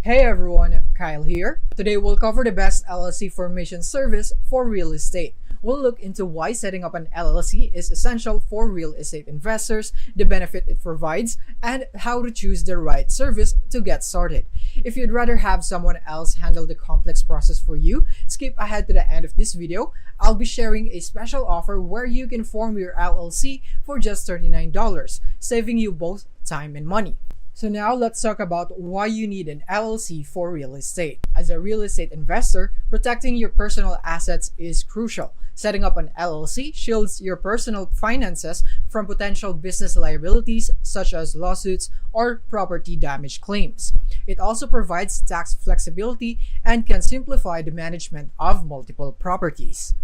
Hey everyone, Kyle here. Today we'll cover the best LLC formation service for real estate. We'll look into why setting up an LLC is essential for real estate investors, the benefit it provides, and how to choose the right service to get started. If you'd rather have someone else handle the complex process for you, skip ahead to the end of this video. I'll be sharing a special offer where you can form your LLC for just $39, saving you both time and money. So now let's talk about why you need an LLC for real estate. As a real estate investor, protecting your personal assets is crucial. Setting up an LLC shields your personal finances from potential business liabilities such as lawsuits or property damage claims. It also provides tax flexibility and can simplify the management of multiple properties.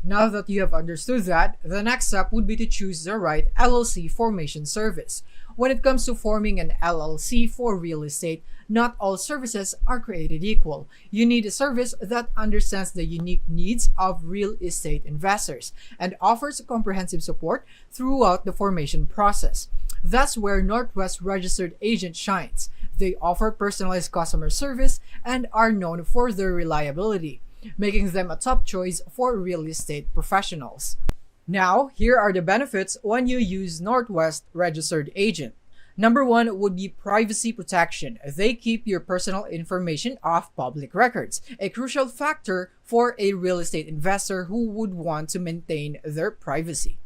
Now that you have understood that, the next step would be to choose the right LLC formation service. When it comes to forming an LLC for real estate, not all services are created equal. You need a service that understands the unique needs of real estate investors and offers comprehensive support throughout the formation process. That's where Northwest Registered Agent shines. They offer personalized customer service and are known for their reliability, making them a top choice for real estate professionals. Now, here are the benefits when you use Northwest Registered Agent. Number one would be privacy protection. They keep your personal information off public records, a crucial factor for a real estate investor who would want to maintain their privacy.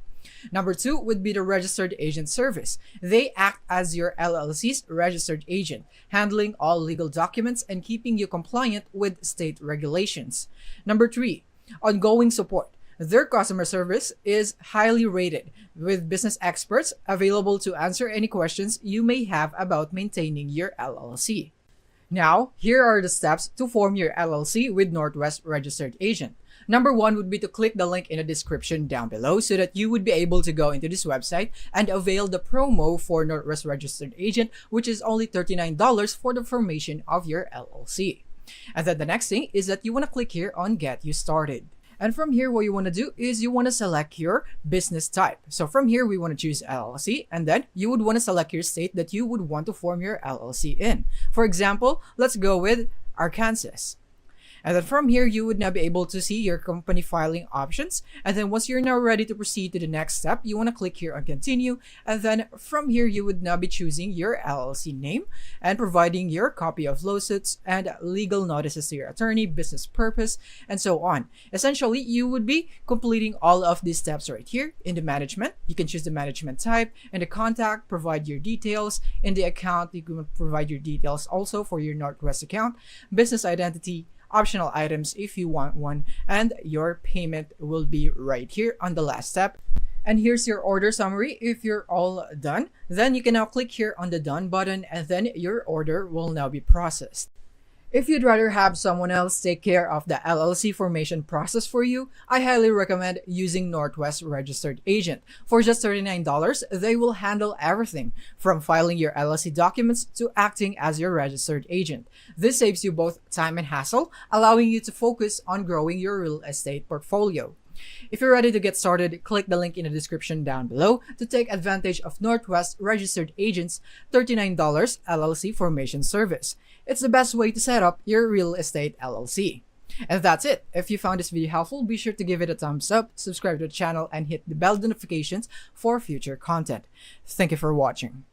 Number two would be the registered agent service. They act as your LLC's registered agent, handling all legal documents and keeping you compliant with state regulations. Number three, ongoing support. Their customer service is highly rated, with business experts available to answer any questions you may have about maintaining your LLC. Now, here are the steps to form your LLC with Northwest Registered Agent. Number one would be to click the link in the description down below so that you would be able to go into this website and avail the promo for Northwest Registered Agent, which is only $39 for the formation of your LLC. And then the next thing is that you want to click here on Get You Started. And from here, what you want to do is you want to select your business type. So from here, we want to choose LLC, and then you would want to select your state that you would want to form your LLC in. For example, let's go with Arkansas. And then from here, you would now be able to see your company filing options. And then once you're now ready to proceed to the next step, you want to click here on continue. And then from here, you would now be choosing your LLC name and providing your copy of lawsuits and legal notices to your attorney, business purpose, and so on. Essentially, you would be completing all of these steps right here. In the management, you can choose the management type, and the contact, provide your details. In the account, you can provide your details also for your Northwest account, business identity, optional items if you want one, and your payment will be right here on the last step. And here's your order summary. If you're all done, then you can now click here on the done button, and then your order will now be processed. If you'd rather have someone else take care of the LLC formation process for you, I highly recommend using Northwest Registered Agent. For just $39, they will handle everything from filing your LLC documents to acting as your registered agent. This saves you both time and hassle, allowing you to focus on growing your real estate portfolio. If you're ready to get started, click the link in the description down below to take advantage of Northwest Registered Agent's $39 LLC formation service. It's the best way to set up your real estate LLC. And that's it. If you found this video helpful, be sure to give it a thumbs up, subscribe to the channel, and hit the bell notifications for future content. Thank you for watching.